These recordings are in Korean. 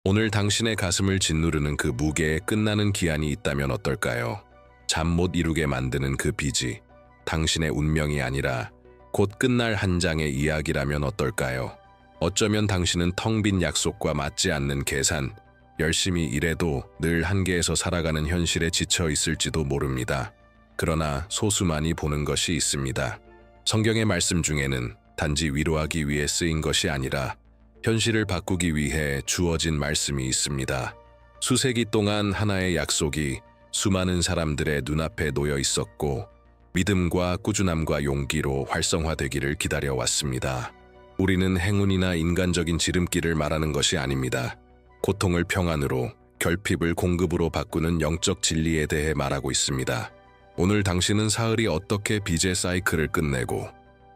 오늘 당신의 가슴을 짓누르는 그 무게에 끝나는 기한이 있다면 어떨까요? 잠 못 이루게 만드는 그 빚이 당신의 운명이 아니라 곧 끝날 한 장의 이야기라면 어떨까요? 어쩌면 당신은 텅 빈 약속과 맞지 않는 계산, 열심히 일해도 늘 한계에서 살아가는 현실에 지쳐 있을지도 모릅니다. 그러나 소수만이 보는 것이 있습니다. 성경의 말씀 중에는 단지 위로하기 위해 쓰인 것이 아니라 현실을 바꾸기 위해 주어진 말씀이 있습니다. 수세기 동안 하나의 약속이 수많은 사람들의 눈앞에 놓여 있었고 믿음과 꾸준함과 용기로 활성화되기를 기다려왔습니다. 우리는 행운이나 인간적인 지름길을 말하는 것이 아닙니다. 고통을 평안으로, 결핍을 공급으로 바꾸는 영적 진리에 대해 말하고 있습니다. 오늘 당신은 사흘이 어떻게 빚의 사이클을 끝내고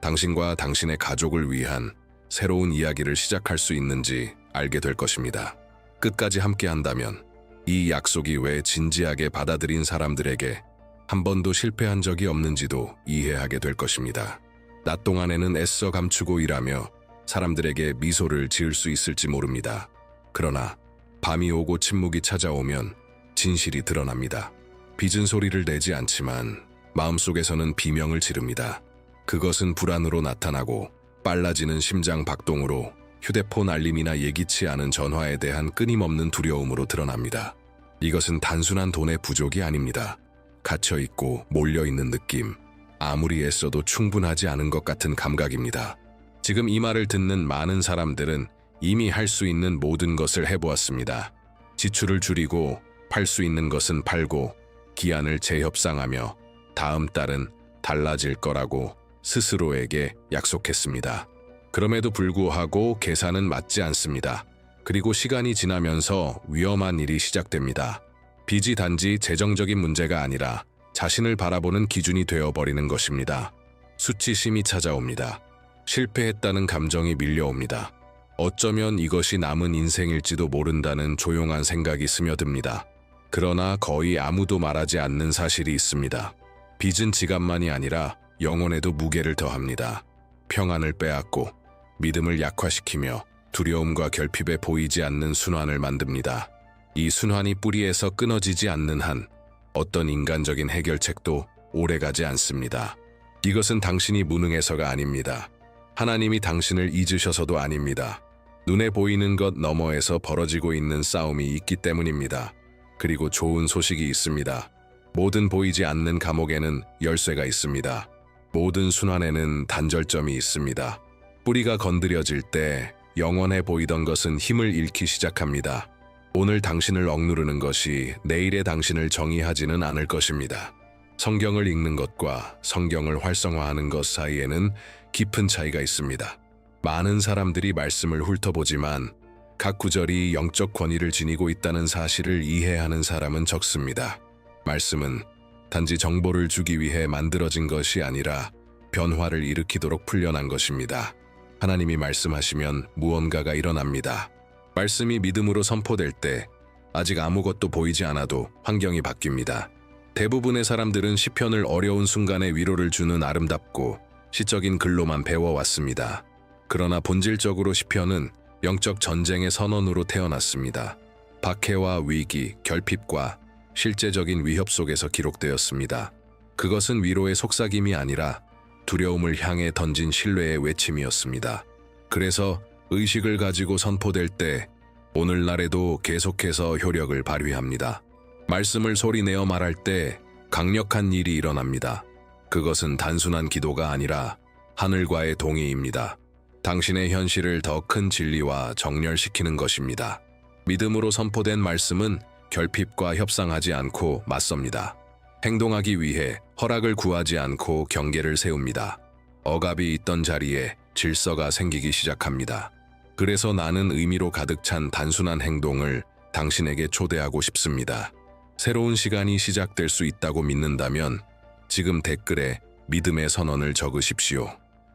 당신과 당신의 가족을 위한 새로운 이야기를 시작할 수 있는지 알게 될 것입니다. 끝까지 함께 한다면 이 약속이 왜 진지하게 받아들인 사람들에게 한 번도 실패한 적이 없는지도 이해하게 될 것입니다. 낮 동안에는 애써 감추고 일하며 사람들에게 미소를 지을 수 있을지 모릅니다. 그러나 밤이 오고 침묵이 찾아오면 진실이 드러납니다. 빚은 소리를 내지 않지만 마음속에서는 비명을 지릅니다. 그것은 불안으로 나타나고 빨라지는 심장 박동으로, 휴대폰 알림이나 예기치 않은 전화에 대한 끊임없는 두려움으로 드러납니다. 이것은 단순한 돈의 부족이 아닙니다. 갇혀있고 몰려있는 느낌, 아무리 애써도 충분하지 않은 것 같은 감각입니다. 지금 이 말을 듣는 많은 사람들은 이미 할 수 있는 모든 것을 해보았습니다. 지출을 줄이고 팔 수 있는 것은 팔고 기한을 재협상하며 다음 달은 달라질 거라고 스스로에게 약속했습니다. 그럼에도 불구하고 계산은 맞지 않습니다. 그리고 시간이 지나면서 위험한 일이 시작됩니다. 빚이 단지 재정적인 문제가 아니라 자신을 바라보는 기준이 되어버리는 것입니다. 수치심이 찾아옵니다. 실패했다는 감정이 밀려옵니다. 어쩌면 이것이 남은 인생일지도 모른다는 조용한 생각이 스며듭니다. 그러나 거의 아무도 말하지 않는 사실이 있습니다. 빚은 지갑만이 아니라 영혼에도 무게를 더합니다. 평안을 빼앗고 믿음을 약화시키며 두려움과 결핍에 보이지 않는 순환을 만듭니다. 이 순환이 뿌리에서 끊어지지 않는 한 어떤 인간적인 해결책도 오래가지 않습니다. 이것은 당신이 무능해서가 아닙니다. 하나님이 당신을 잊으셔서도 아닙니다. 눈에 보이는 것 너머에서 벌어지고 있는 싸움이 있기 때문입니다. 그리고 좋은 소식이 있습니다. 모든 보이지 않는 감옥에는 열쇠가 있습니다. 모든 순환에는 단절점이 있습니다. 뿌리가 건드려질 때 영원해 보이던 것은 힘을 잃기 시작합니다. 오늘 당신을 억누르는 것이 내일의 당신을 정의하지는 않을 것입니다. 성경을 읽는 것과 성경을 활성화하는 것 사이에는 깊은 차이가 있습니다. 많은 사람들이 말씀을 훑어보지만 각 구절이 영적 권위를 지니고 있다는 사실을 이해하는 사람은 적습니다. 말씀은 단지 정보를 주기 위해 만들어진 것이 아니라 변화를 일으키도록 풀려난 것입니다. 하나님이 말씀하시면 무언가가 일어납니다. 말씀이 믿음으로 선포될 때 아직 아무것도 보이지 않아도 환경이 바뀝니다. 대부분의 사람들은 시편을 어려운 순간에 위로를 주는 아름답고 시적인 글로만 배워왔습니다. 그러나 본질적으로 시편은 영적 전쟁의 선언으로 태어났습니다. 박해와 위기, 결핍과 실제적인 위협 속에서 기록되었습니다. 그것은 위로의 속삭임이 아니라 두려움을 향해 던진 신뢰의 외침이었습니다. 그래서 의식을 가지고 선포될 때 오늘날에도 계속해서 효력을 발휘합니다. 말씀을 소리내어 말할 때 강력한 일이 일어납니다. 그것은 단순한 기도가 아니라 하늘과의 동의입니다. 당신의 현실을 더 큰 진리와 정렬시키는 것입니다. 믿음으로 선포된 말씀은 결핍과 협상하지 않고 맞섭니다. 행동하기 위해 허락을 구하지 않고 경계를 세웁니다. 억압이 있던 자리에 질서가 생기기 시작합니다. 그래서 나는 의미로 가득 찬 단순한 행동을 당신에게 초대하고 싶습니다. 새로운 시간이 시작될 수 있다고 믿는다면 지금 댓글에 믿음의 선언을 적으십시오.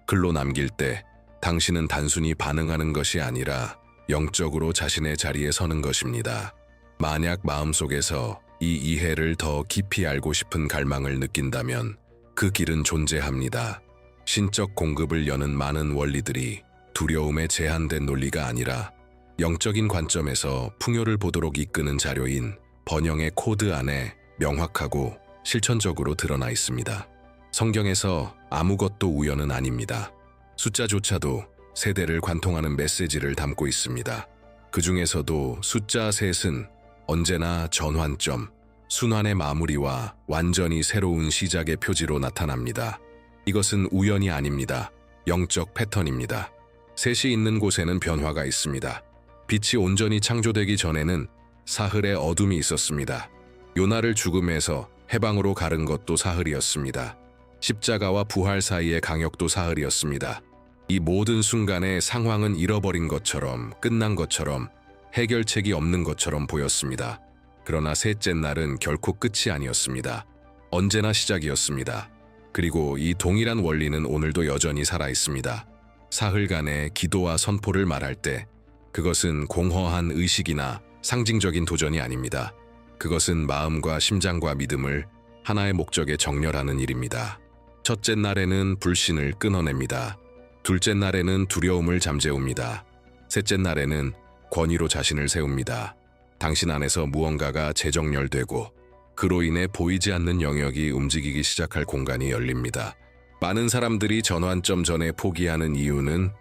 글로 남길 때 당신은 단순히 반응하는 것이 아니라 영적으로 자신의 자리에 서는 것입니다. 만약 마음속에서 이 이해를 더 깊이 알고 싶은 갈망을 느낀다면 그 길은 존재합니다. 신적 공급을 여는 많은 원리들이 두려움에 제한된 논리가 아니라 영적인 관점에서 풍요를 보도록 이끄는 자료인 번영의 코드 안에 명확하고 실천적으로 드러나 있습니다. 성경에서 아무것도 우연은 아닙니다. 숫자조차도 세대를 관통하는 메시지를 담고 있습니다. 그 중에서도 숫자 셋은 언제나 전환점, 순환의 마무리와 완전히 새로운 시작의 표지로 나타납니다. 이것은 우연이 아닙니다. 영적 패턴입니다. 셋이 있는 곳에는 변화가 있습니다. 빛이 온전히 창조되기 전에는 사흘의 어둠이 있었습니다. 요나를 죽음에서 해방으로 가른 것도 사흘이었습니다. 십자가와 부활 사이의 강역도 사흘이었습니다. 이 모든 순간에 상황은 잃어버린 것처럼, 끝난 것처럼, 해결책이 없는 것처럼 보였습니다. 그러나 셋째 날은 결코 끝이 아니었습니다. 언제나 시작이었습니다. 그리고 이 동일한 원리는 오늘도 여전히 살아있습니다. 사흘간의 기도와 선포를 말할 때 그것은 공허한 의식이나 상징적인 도전이 아닙니다. 그것은 마음과 심장과 믿음을 하나의 목적에 정렬하는 일입니다. 첫째 날에는 불신을 끊어냅니다. 둘째 날에는 두려움을 잠재웁니다. 셋째 날에는 권위로 자신을 세웁니다. 당신 안에서 무언가가 재정렬되고 그로 인해 보이지 않는 영역이 움직이기 시작할 공간이 열립니다. 많은 사람들이 전환점 전에 포기하는 이유는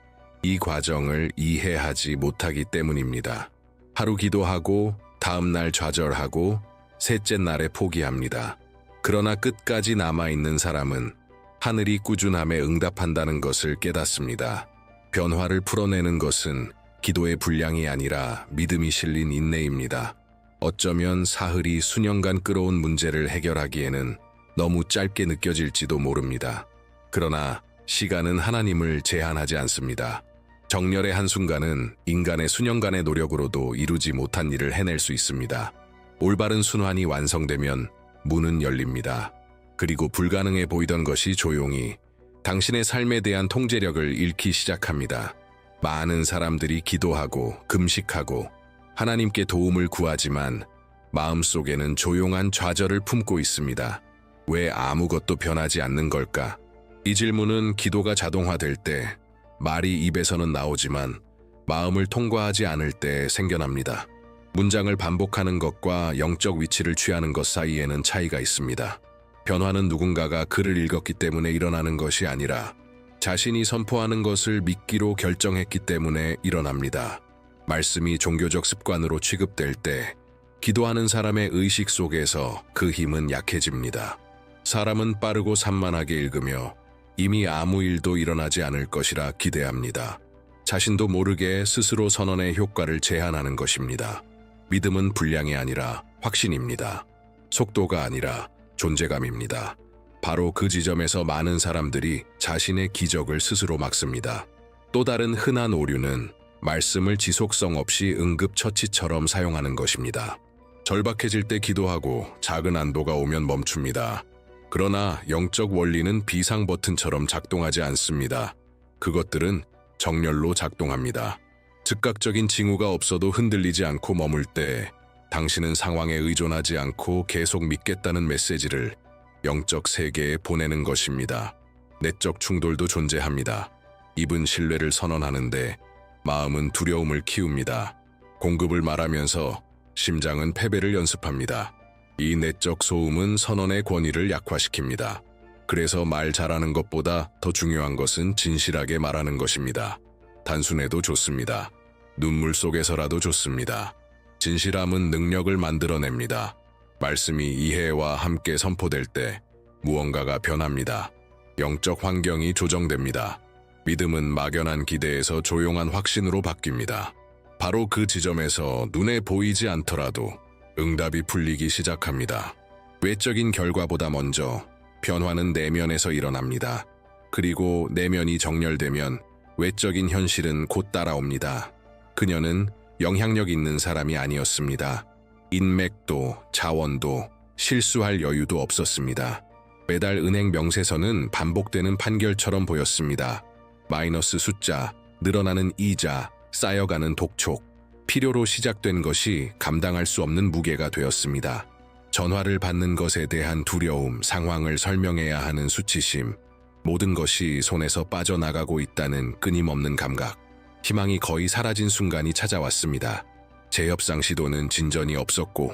이 과정을 이해하지 못하기 때문입니다. 하루 기도하고 다음 날 좌절하고 셋째 날에 포기합니다. 그러나 끝까지 남아있는 사람은 하늘이 꾸준함에 응답한다는 것을 깨닫습니다. 변화를 풀어내는 것은 기도의 분량이 아니라 믿음이 실린 인내입니다. 어쩌면 사흘이 수년간 끌어온 문제를 해결하기에는 너무 짧게 느껴질지도 모릅니다. 그러나 시간은 하나님을 제한하지 않습니다. 정렬의 한순간은 인간의 수년간의 노력으로도 이루지 못한 일을 해낼 수 있습니다. 올바른 순환이 완성되면 문은 열립니다. 그리고 불가능해 보이던 것이 조용히 당신의 삶에 대한 통제력을 잃기 시작합니다. 많은 사람들이 기도하고 금식하고 하나님께 도움을 구하지만 마음속에는 조용한 좌절을 품고 있습니다. 왜 아무것도 변하지 않는 걸까? 이 질문은 기도가 자동화될 때 말이 입에서는 나오지만 마음을 통과하지 않을 때 생겨납니다. 문장을 반복하는 것과 영적 위치를 취하는 것 사이에는 차이가 있습니다. 변화는 누군가가 글을 읽었기 때문에 일어나는 것이 아니라 자신이 선포하는 것을 믿기로 결정했기 때문에 일어납니다. 말씀이 종교적 습관으로 취급될 때 기도하는 사람의 의식 속에서 그 힘은 약해집니다. 사람은 빠르고 산만하게 읽으며 이미 아무 일도 일어나지 않을 것이라 기대합니다. 자신도 모르게 스스로 선언의 효과를 제한하는 것입니다. 믿음은 분량이 아니라 확신입니다. 속도가 아니라 존재감입니다. 바로 그 지점에서 많은 사람들이 자신의 기적을 스스로 막습니다. 또 다른 흔한 오류는 말씀을 지속성 없이 응급처치처럼 사용하는 것입니다. 절박해질 때 기도하고 작은 안도가 오면 멈춥니다. 그러나 영적 원리는 비상 버튼처럼 작동하지 않습니다. 그것들은 정렬로 작동합니다. 즉각적인 징후가 없어도 흔들리지 않고 머물 때 당신은 상황에 의존하지 않고 계속 믿겠다는 메시지를 영적 세계에 보내는 것입니다. 내적 충돌도 존재합니다. 입은 신뢰를 선언하는데 마음은 두려움을 키웁니다. 공급을 말하면서 심장은 패배를 연습합니다. 이 내적 소음은 선언의 권위를 약화시킵니다. 그래서 말 잘하는 것보다 더 중요한 것은 진실하게 말하는 것입니다. 단순해도 좋습니다. 눈물 속에서라도 좋습니다. 진실함은 능력을 만들어냅니다. 말씀이 이해와 함께 선포될 때 무언가가 변합니다. 영적 환경이 조정됩니다. 믿음은 막연한 기대에서 조용한 확신으로 바뀝니다. 바로 그 지점에서 눈에 보이지 않더라도 응답이 풀리기 시작합니다. 외적인 결과보다 먼저 변화는 내면에서 일어납니다. 그리고 내면이 정렬되면 외적인 현실은 곧 따라옵니다. 그녀는 영향력 있는 사람이 아니었습니다. 인맥도 자원도 실수할 여유도 없었습니다. 매달 은행 명세서는 반복되는 판결처럼 보였습니다. 마이너스 숫자, 늘어나는 이자, 쌓여가는 독촉, 필요로 시작된 것이 감당할 수 없는 무게가 되었습니다. 전화를 받는 것에 대한 두려움, 상황을 설명해야 하는 수치심, 모든 것이 손에서 빠져나가고 있다는 끊임없는 감각. 희망이 거의 사라진 순간이 찾아왔습니다. 재협상 시도는 진전이 없었고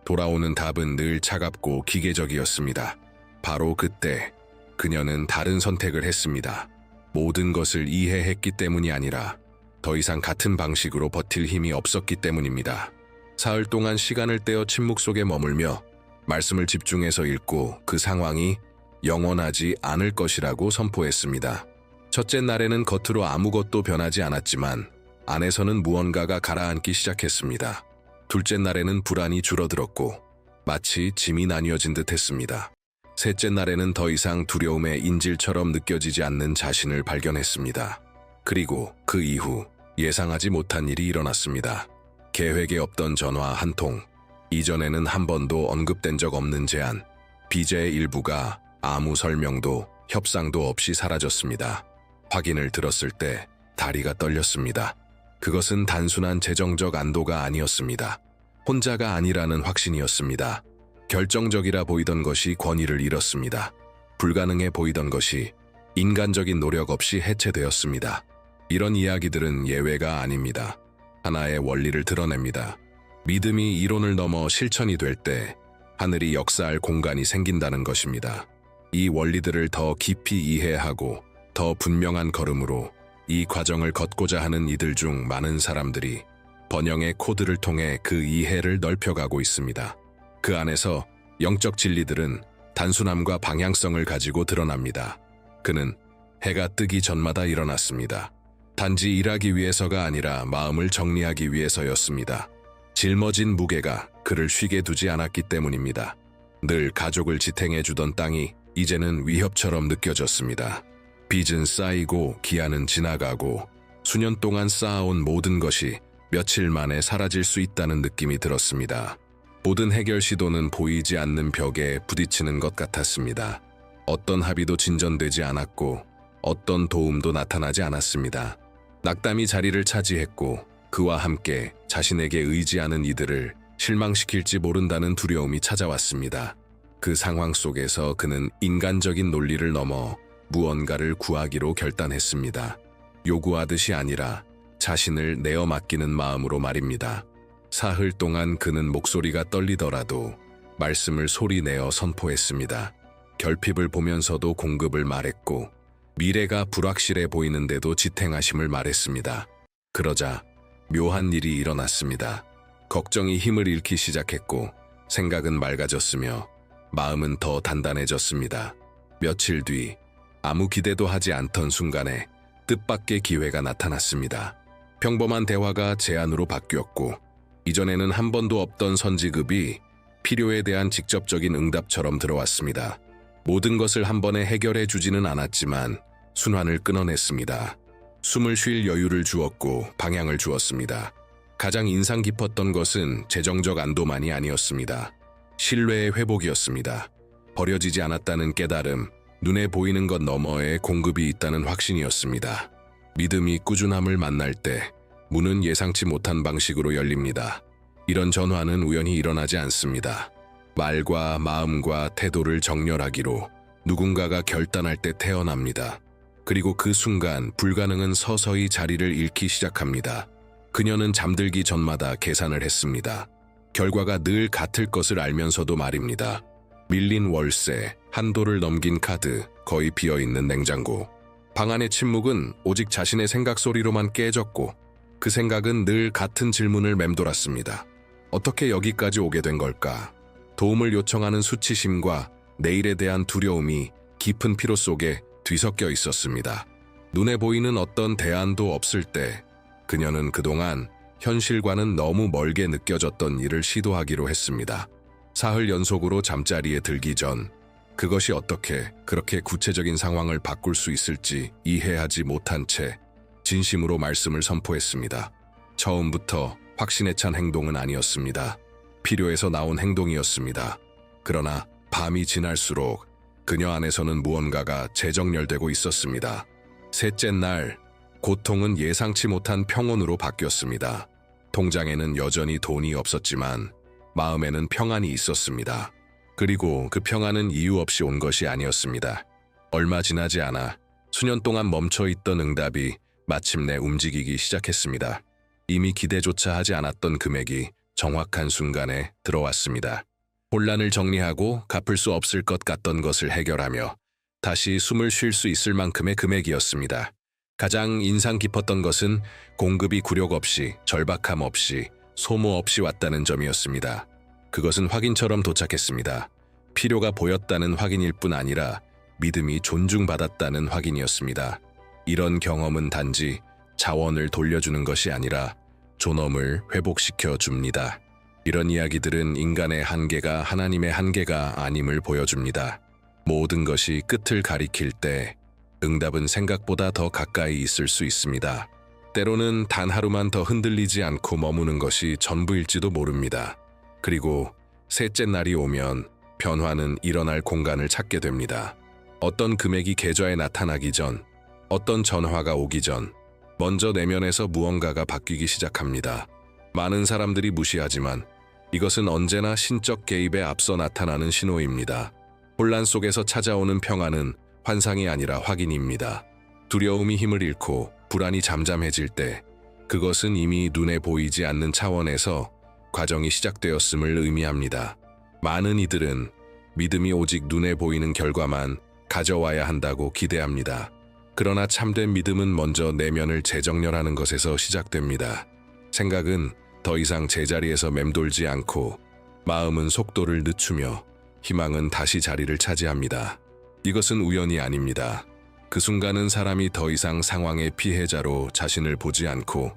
돌아오는 답은 늘 차갑고 기계적이었습니다. 바로 그때 그녀는 다른 선택을 했습니다. 모든 것을 이해했기 때문이 아니라 더 이상 같은 방식으로 버틸 힘이 없었기 때문입니다. 사흘 동안 시간을 떼어 침묵 속에 머물며 말씀을 집중해서 읽고 그 상황이 영원하지 않을 것이라고 선포했습니다. 첫째 날에는 겉으로 아무것도 변하지 않았지만 안에서는 무언가가 가라앉기 시작했습니다. 둘째 날에는 불안이 줄어들었고 마치 짐이 나뉘어진 듯 했습니다. 셋째 날에는 더 이상 두려움의 인질처럼 느껴지지 않는 자신을 발견했습니다. 그리고 그 이후 예상하지 못한 일이 일어났습니다. 계획에 없던 전화 한 통, 이전에는 한 번도 언급된 적 없는 제안, 빚의 일부가 아무 설명도 협상도 없이 사라졌습니다. 확인을 들었을 때 다리가 떨렸습니다. 그것은 단순한 재정적 안도가 아니었습니다. 혼자가 아니라는 확신이었습니다. 결정적이라 보이던 것이 권위를 잃었습니다. 불가능해 보이던 것이 인간적인 노력 없이 해체되었습니다. 이런 이야기들은 예외가 아닙니다. 하나의 원리를 드러냅니다. 믿음이 이론을 넘어 실천이 될 때 하늘이 역사할 공간이 생긴다는 것입니다. 이 원리들을 더 깊이 이해하고 더 분명한 걸음으로 이 과정을 걷고자 하는 이들 중 많은 사람들이 번영의 코드를 통해 그 이해를 넓혀가고 있습니다. 그 안에서 영적 진리들은 단순함과 방향성을 가지고 드러납니다. 그는 해가 뜨기 전마다 일어났습니다. 단지 일하기 위해서가 아니라 마음을 정리하기 위해서였습니다. 짊어진 무게가 그를 쉬게 두지 않았기 때문입니다. 늘 가족을 지탱해주던 땅이 이제는 위협처럼 느껴졌습니다. 빚은 쌓이고 기한은 지나가고 수년 동안 쌓아온 모든 것이 며칠 만에 사라질 수 있다는 느낌이 들었습니다. 모든 해결 시도는 보이지 않는 벽에 부딪히는 것 같았습니다. 어떤 합의도 진전되지 않았고 어떤 도움도 나타나지 않았습니다. 낙담이 자리를 차지했고 그와 함께 자신에게 의지하는 이들을 실망시킬지 모른다는 두려움이 찾아왔습니다. 그 상황 속에서 그는 인간적인 논리를 넘어 무언가를 구하기로 결단했습니다. 요구하듯이 아니라 자신을 내어 맡기는 마음으로 말입니다. 사흘 동안 그는 목소리가 떨리더라도 말씀을 소리내어 선포했습니다. 결핍을 보면서도 공급을 말했고 미래가 불확실해 보이는데도 지탱하심을 말했습니다. 그러자 묘한 일이 일어났습니다. 걱정이 힘을 잃기 시작했고 생각은 맑아졌으며 마음은 더 단단해졌습니다. 며칠 뒤 아무 기대도 하지 않던 순간에 뜻밖의 기회가 나타났습니다. 평범한 대화가 제안으로 바뀌었고 이전에는 한 번도 없던 선지급이 필요에 대한 직접적인 응답처럼 들어왔습니다. 모든 것을 한 번에 해결해 주지는 않았지만 순환을 끊어냈습니다. 숨을 쉴 여유를 주었고 방향을 주었습니다. 가장 인상 깊었던 것은 재정적 안도만이 아니었습니다. 신뢰의 회복이었습니다. 버려지지 않았다는 깨달음, 눈에 보이는 것 너머에 공급이 있다는 확신이었습니다. 믿음이 꾸준함을 만날 때 문은 예상치 못한 방식으로 열립니다. 이런 전환은 우연히 일어나지 않습니다. 말과 마음과 태도를 정렬하기로 누군가가 결단할 때 태어납니다. 그리고 그 순간 불가능은 서서히 자리를 잃기 시작합니다. 그녀는 잠들기 전마다 계산을 했습니다. 결과가 늘 같을 것을 알면서도 말입니다. 밀린 월세, 한도를 넘긴 카드, 거의 비어있는 냉장고. 방 안의 침묵은 오직 자신의 생각 소리로만 깨졌고 그 생각은 늘 같은 질문을 맴돌았습니다. 어떻게 여기까지 오게 된 걸까? 도움을 요청하는 수치심과 내일에 대한 두려움이 깊은 피로 속에 뒤섞여 있었습니다. 눈에 보이는 어떤 대안도 없을 때 그녀는 그동안 현실과는 너무 멀게 느껴졌던 일을 시도하기로 했습니다. 사흘 연속으로 잠자리에 들기 전 그것이 어떻게 그렇게 구체적인 상황을 바꿀 수 있을지 이해하지 못한 채 진심으로 말씀을 선포했습니다. 처음부터 확신에 찬 행동은 아니었습니다. 필요해서 나온 행동이었습니다. 그러나 밤이 지날수록 그녀 안에서는 무언가가 재정렬되고 있었습니다. 셋째 날, 고통은 예상치 못한 평온으로 바뀌었습니다. 통장에는 여전히 돈이 없었지만 마음에는 평안이 있었습니다. 그리고 그 평안은 이유 없이 온 것이 아니었습니다. 얼마 지나지 않아 수년 동안 멈춰있던 응답이 마침내 움직이기 시작했습니다. 이미 기대조차 하지 않았던 금액이 정확한 순간에 들어왔습니다. 혼란을 정리하고 갚을 수 없을 것 같던 것을 해결하며 다시 숨을 쉴 수 있을 만큼의 금액이었습니다. 가장 인상 깊었던 것은 공급이 굴욕 없이, 절박함 없이, 소모 없이 왔다는 점이었습니다. 그것은 확인처럼 도착했습니다. 필요가 보였다는 확인일 뿐 아니라 믿음이 존중받았다는 확인이었습니다. 이런 경험은 단지 자원을 돌려주는 것이 아니라 존엄을 회복시켜 줍니다. 이런 이야기들은 인간의 한계가 하나님의 한계가 아님을 보여줍니다. 모든 것이 끝을 가리킬 때 응답은 생각보다 더 가까이 있을 수 있습니다. 때로는 단 하루만 더 흔들리지 않고 머무는 것이 전부일지도 모릅니다. 그리고 셋째 날이 오면 변화는 일어날 공간을 찾게 됩니다. 어떤 금액이 계좌에 나타나기 전, 어떤 전화가 오기 전, 먼저 내면에서 무언가가 바뀌기 시작합니다. 많은 사람들이 무시하지만 이것은 언제나 신적 개입에 앞서 나타나는 신호입니다. 혼란 속에서 찾아오는 평안은 환상이 아니라 확인입니다. 두려움이 힘을 잃고 불안이 잠잠해질 때 그것은 이미 눈에 보이지 않는 차원에서 과정이 시작되었음을 의미합니다. 많은 이들은 믿음이 오직 눈에 보이는 결과만 가져와야 한다고 기대합니다. 그러나 참된 믿음은 먼저 내면을 재정렬하는 것에서 시작됩니다. 생각은 더 이상 제자리에서 맴돌지 않고 마음은 속도를 늦추며 희망은 다시 자리를 차지합니다. 이것은 우연이 아닙니다. 그 순간은 사람이 더 이상 상황의 피해자로 자신을 보지 않고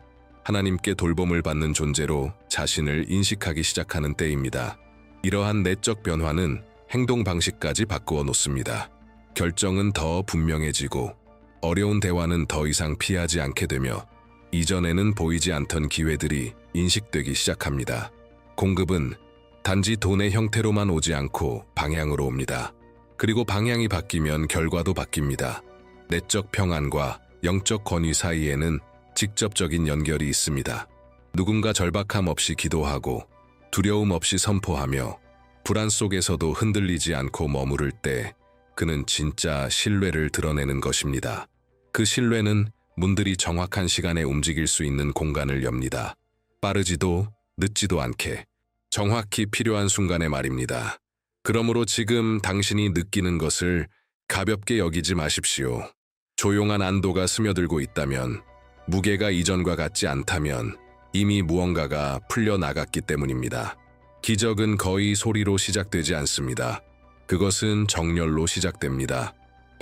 하나님께 돌봄을 받는 존재로 자신을 인식하기 시작하는 때입니다. 이러한 내적 변화는 행동 방식까지 바꾸어 놓습니다. 결정은 더 분명해지고 어려운 대화는 더 이상 피하지 않게 되며 이전에는 보이지 않던 기회들이 인식되기 시작합니다. 공급은 단지 돈의 형태로만 오지 않고 방향으로 옵니다. 그리고 방향이 바뀌면 결과도 바뀝니다. 내적 평안과 영적 권위 사이에는 직접적인 연결이 있습니다. 누군가 절박함 없이 기도하고 두려움 없이 선포하며 불안 속에서도 흔들리지 않고 머무를 때 그는 진짜 신뢰를 드러내는 것입니다. 그 신뢰는 문들이 정확한 시간에 움직일 수 있는 공간을 엽니다. 빠르지도 늦지도 않게 정확히 필요한 순간에 말입니다. 그러므로 지금 당신이 느끼는 것을 가볍게 여기지 마십시오. 조용한 안도가 스며들고 있다면, 무게가 이전과 같지 않다면 이미 무언가가 풀려나갔기 때문입니다. 기적은 거의 소리로 시작되지 않습니다. 그것은 정열로 시작됩니다.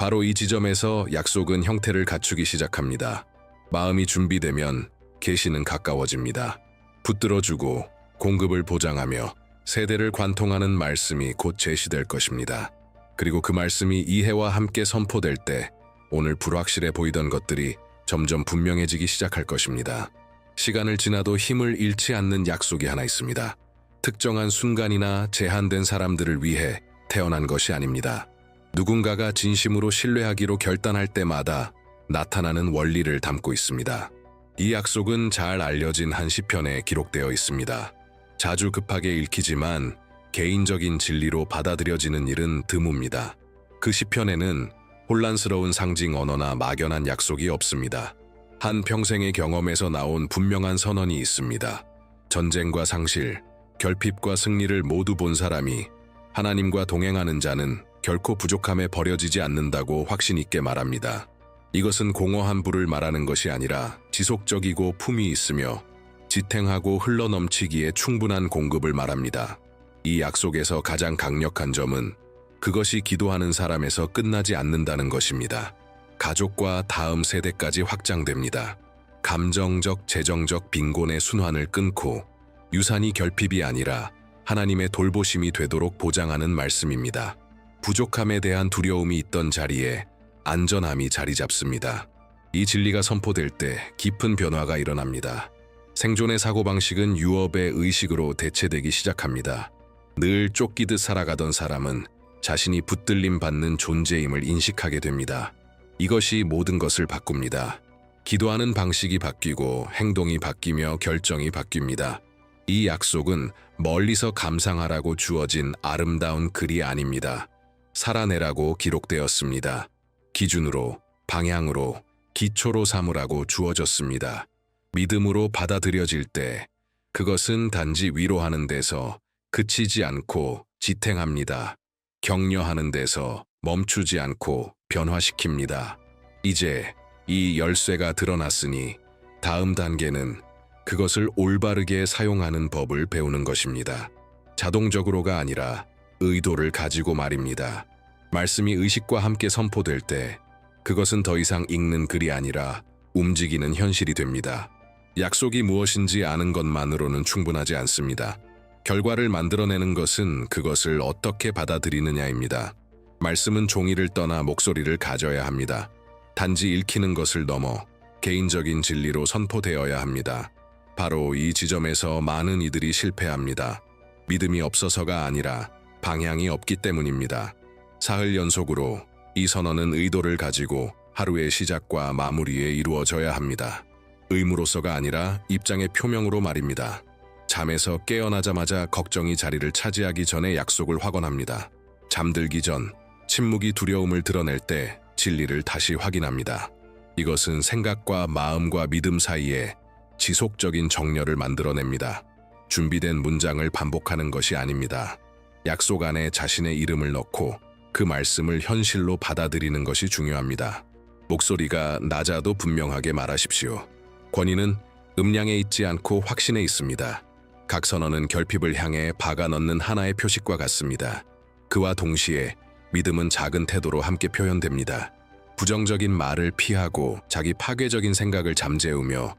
바로 이 지점에서 약속은 형태를 갖추기 시작합니다. 마음이 준비되면 계시는 가까워집니다. 붙들어주고 공급을 보장하며 세대를 관통하는 말씀이 곧 제시될 것입니다. 그리고 그 말씀이 이해와 함께 선포될 때 오늘 불확실해 보이던 것들이 점점 분명해지기 시작할 것입니다. 시간을 지나도 힘을 잃지 않는 약속이 하나 있습니다. 특정한 순간이나 제한된 사람들을 위해 태어난 것이 아닙니다. 누군가가 진심으로 신뢰하기로 결단할 때마다 나타나는 원리를 담고 있습니다. 이 약속은 잘 알려진 한 시편에 기록되어 있습니다. 자주 급하게 읽히지만 개인적인 진리로 받아들여지는 일은 드뭅니다. 그 시편에는 혼란스러운 상징 언어나 막연한 약속이 없습니다. 한 평생의 경험에서 나온 분명한 선언이 있습니다. 전쟁과 상실, 결핍과 승리를 모두 본 사람이 하나님과 동행하는 자는 결코 부족함에 버려지지 않는다고 확신 있게 말합니다. 이것은 공허한 불을 말하는 것이 아니라 지속적이고 품이 있으며 지탱하고 흘러넘치기에 충분한 공급을 말합니다. 이 약속에서 가장 강력한 점은 그것이 기도하는 사람에서 끝나지 않는다는 것입니다. 가족과 다음 세대까지 확장됩니다. 감정적, 재정적 빈곤의 순환을 끊고 유산이 결핍이 아니라 하나님의 돌보심이 되도록 보장하는 말씀입니다. 부족함에 대한 두려움이 있던 자리에 안전함이 자리 잡습니다. 이 진리가 선포될 때 깊은 변화가 일어납니다. 생존의 사고방식은 유업의 의식으로 대체되기 시작합니다. 늘 쫓기듯 살아가던 사람은 자신이 붙들림 받는 존재임을 인식하게 됩니다. 이것이 모든 것을 바꿉니다. 기도하는 방식이 바뀌고 행동이 바뀌며 결정이 바뀝니다. 이 약속은 멀리서 감상하라고 주어진 아름다운 글이 아닙니다. 살아내라고 기록되었습니다. 기준으로, 방향으로, 기초로 삼으라고 주어졌습니다. 믿음으로 받아들여질 때 그것은 단지 위로하는 데서 그치지 않고 지탱합니다. 격려하는 데서 멈추지 않고 변화시킵니다. 이제 이 열쇠가 드러났으니 다음 단계는 그것을 올바르게 사용하는 법을 배우는 것입니다. 자동적으로가 아니라 의도를 가지고 말입니다. 말씀이 의식과 함께 선포될 때 그것은 더 이상 읽는 글이 아니라 움직이는 현실이 됩니다. 약속이 무엇인지 아는 것만으로는 충분하지 않습니다. 결과를 만들어내는 것은 그것을 어떻게 받아들이느냐입니다. 말씀은 종이를 떠나 목소리를 가져야 합니다. 단지 읽히는 것을 넘어 개인적인 진리로 선포되어야 합니다. 바로 이 지점에서 많은 이들이 실패합니다. 믿음이 없어서가 아니라 방향이 없기 때문입니다. 사흘 연속으로 이 선언은 의도를 가지고 하루의 시작과 마무리에 이루어져야 합니다. 의무로서가 아니라 입장의 표명으로 말입니다. 잠에서 깨어나자마자 걱정이 자리를 차지하기 전에 약속을 확언합니다. 잠들기 전 침묵이 두려움을 드러낼 때 진리를 다시 확인합니다. 이것은 생각과 마음과 믿음 사이에 지속적인 정렬을 만들어냅니다. 준비된 문장을 반복하는 것이 아닙니다. 약속 안에 자신의 이름을 넣고 그 말씀을 현실로 받아들이는 것이 중요합니다. 목소리가 낮아도 분명하게 말하십시오. 권위는 음량에 있지 않고 확신에 있습니다. 각 선언은 결핍을 향해 박아 넣는 하나의 표식과 같습니다. 그와 동시에 믿음은 작은 태도로 함께 표현됩니다. 부정적인 말을 피하고 자기 파괴적인 생각을 잠재우며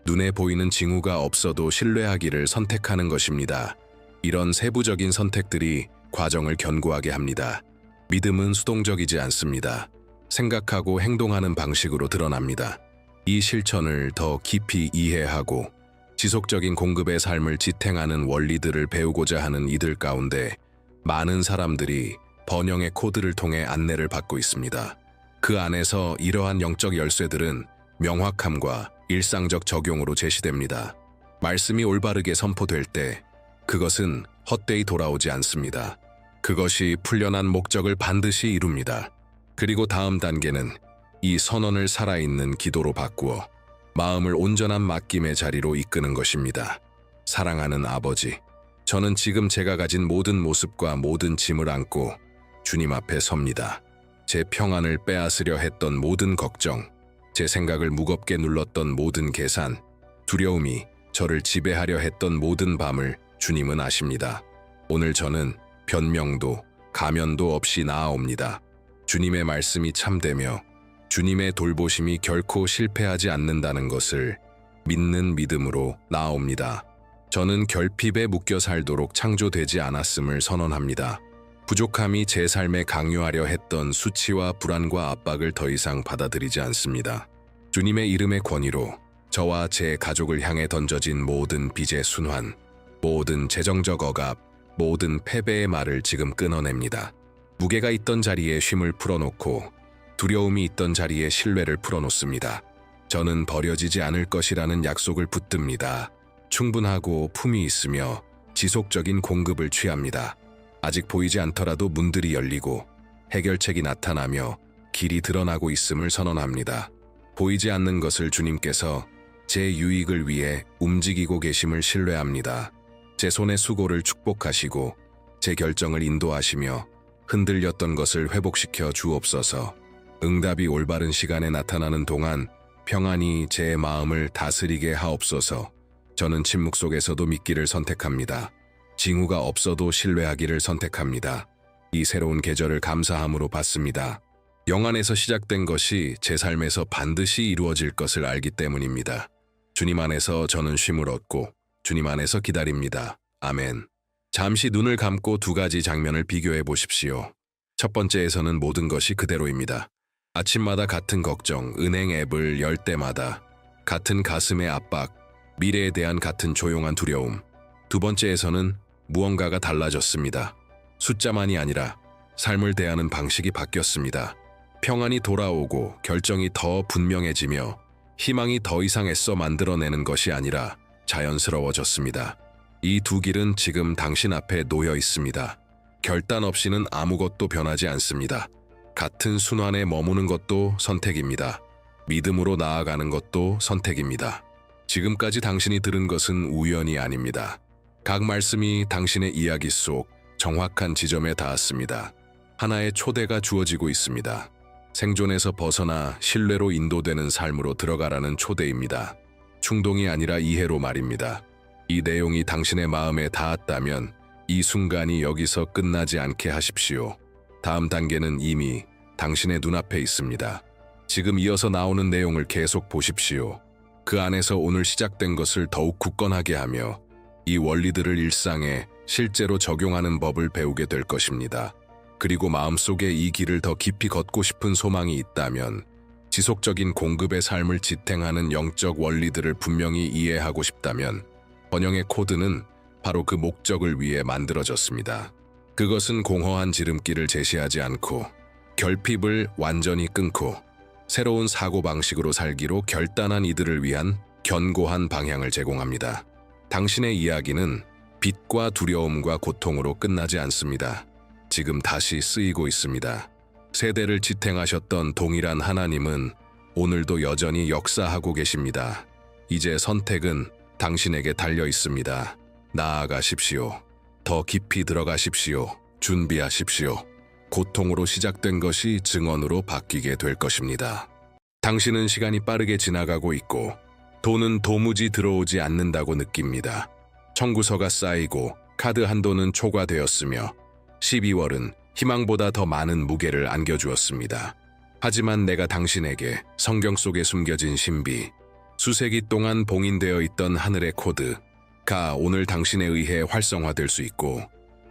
눈에 보이는 징후가 없어도 신뢰하기를 선택하는 것입니다. 이런 세부적인 선택들이 과정을 견고하게 합니다. 믿음은 수동적이지 않습니다. 생각하고 행동하는 방식으로 드러납니다. 이 실천을 더 깊이 이해하고 지속적인 공급의 삶을 지탱하는 원리들을 배우고자 하는 이들 가운데 많은 사람들이 번영의 코드를 통해 안내를 받고 있습니다. 그 안에서 이러한 영적 열쇠들은 명확함과 일상적 적용으로 제시됩니다. 말씀이 올바르게 선포될 때 그것은 헛되이 돌아오지 않습니다. 그것이 풀려난 목적을 반드시 이룹니다. 그리고 다음 단계는 이 선언을 살아있는 기도로 바꾸어 마음을 온전한 맡김의 자리로 이끄는 것입니다. 사랑하는 아버지, 저는 지금 제가 가진 모든 모습과 모든 짐을 안고 주님 앞에 섭니다. 제 평안을 빼앗으려 했던 모든 걱정, 제 생각을 무겁게 눌렀던 모든 계산, 두려움이 저를 지배하려 했던 모든 밤을 주님은 아십니다. 오늘 저는 변명도 가면도 없이 나아옵니다. 주님의 말씀이 참되며 주님의 돌보심이 결코 실패하지 않는다는 것을 믿는 믿음으로 나아옵니다. 저는 결핍에 묶여 살도록 창조되지 않았음을 선언합니다. 부족함이 제 삶에 강요하려 했던 수치와 불안과 압박을 더 이상 받아들이지 않습니다. 주님의 이름의 권위로 저와 제 가족을 향해 던져진 모든 빚의 순환, 모든 재정적 억압, 모든 패배의 말을 지금 끊어냅니다. 무게가 있던 자리에 쉼을 풀어놓고 두려움이 있던 자리에 신뢰를 풀어놓습니다. 저는 버려지지 않을 것이라는 약속을 붙듭니다. 충분하고 품이 있으며 지속적인 공급을 취합니다. 아직 보이지 않더라도 문들이 열리고 해결책이 나타나며 길이 드러나고 있음을 선언합니다. 보이지 않는 것을 주님께서 제 유익을 위해 움직이고 계심을 신뢰합니다. 제 손의 수고를 축복하시고 제 결정을 인도하시며 흔들렸던 것을 회복시켜 주옵소서. 응답이 올바른 시간에 나타나는 동안 평안이 제 마음을 다스리게 하옵소서. 저는 침묵 속에서도 믿기를 선택합니다. 징후가 없어도 신뢰하기를 선택합니다. 이 새로운 계절을 감사함으로 받습니다. 영안에서 시작된 것이 제 삶에서 반드시 이루어질 것을 알기 때문입니다. 주님 안에서 저는 쉼을 얻고 주님 안에서 기다립니다. 아멘. 잠시 눈을 감고 두 가지 장면을 비교해 보십시오. 첫 번째에서는 모든 것이 그대로입니다. 아침마다 같은 걱정, 은행 앱을 열 때마다 같은 가슴의 압박, 미래에 대한 같은 조용한 두려움. 두 번째에서는 무언가가 달라졌습니다. 숫자만이 아니라 삶을 대하는 방식이 바뀌었습니다. 평안이 돌아오고 결정이 더 분명해지며 희망이 더 이상 애써 만들어내는 것이 아니라 자연스러워졌습니다. 이 두 길은 지금 당신 앞에 놓여 있습니다. 결단 없이는 아무것도 변하지 않습니다. 같은 순환에 머무는 것도 선택입니다. 믿음으로 나아가는 것도 선택입니다. 지금까지 당신이 들은 것은 우연이 아닙니다. 각 말씀이 당신의 이야기 속 정확한 지점에 닿았습니다. 하나의 초대가 주어지고 있습니다. 생존에서 벗어나 신뢰로 인도되는 삶으로 들어가라는 초대입니다. 충동이 아니라 이해로 말입니다. 이 내용이 당신의 마음에 닿았다면 이 순간이 여기서 끝나지 않게 하십시오. 다음 단계는 이미 당신의 눈앞에 있습니다. 지금 이어서 나오는 내용을 계속 보십시오. 그 안에서 오늘 시작된 것을 더욱 굳건하게 하며 이 원리들을 일상에 실제로 적용하는 법을 배우게 될 것입니다. 그리고 마음속에 이 길을 더 깊이 걷고 싶은 소망이 있다면 지속적인 공급의 삶을 지탱하는 영적 원리들을 분명히 이해하고 싶다면 번영의 코드는 바로 그 목적을 위해 만들어졌습니다. 그것은 공허한 지름길을 제시하지 않고 결핍을 완전히 끊고 새로운 사고방식으로 살기로 결단한 이들을 위한 견고한 방향을 제공합니다. 당신의 이야기는 빛과 두려움과 고통으로 끝나지 않습니다. 지금 다시 쓰이고 있습니다. 세대를 지탱하셨던 동일한 하나님은 오늘도 여전히 역사하고 계십니다. 이제 선택은 당신에게 달려 있습니다. 나아가십시오. 더 깊이 들어가십시오. 준비하십시오. 고통으로 시작된 것이 증언으로 바뀌게 될 것입니다. 당신은 시간이 빠르게 지나가고 있고 돈은 도무지 들어오지 않는다고 느낍니다. 청구서가 쌓이고 카드 한도는 초과되었으며 12월은 희망보다 더 많은 무게를 안겨주었습니다. 하지만 내가 당신에게 성경 속에 숨겨진 신비, 수세기 동안 봉인되어 있던 하늘의 코드가 오늘 당신에 의해 활성화될 수 있고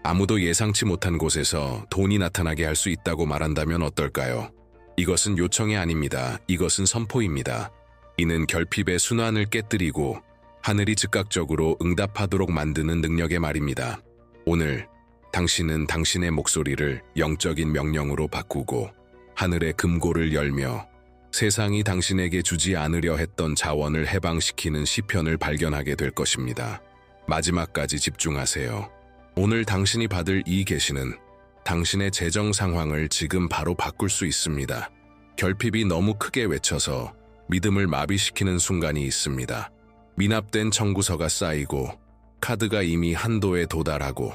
아무도 예상치 못한 곳에서 돈이 나타나게 할 수 있다고 말한다면 어떨까요? 이것은 요청이 아닙니다. 이것은 선포입니다. 이는 결핍의 순환을 깨뜨리고 하늘이 즉각적으로 응답하도록 만드는 능력의 말입니다. 오늘 당신은 당신의 목소리를 영적인 명령으로 바꾸고 하늘의 금고를 열며 세상이 당신에게 주지 않으려 했던 자원을 해방시키는 시편을 발견하게 될 것입니다. 마지막까지 집중하세요. 오늘 당신이 받을 이 계시는 당신의 재정 상황을 지금 바로 바꿀 수 있습니다. 결핍이 너무 크게 외쳐서 믿음을 마비시키는 순간이 있습니다. 미납된 청구서가 쌓이고 카드가 이미 한도에 도달하고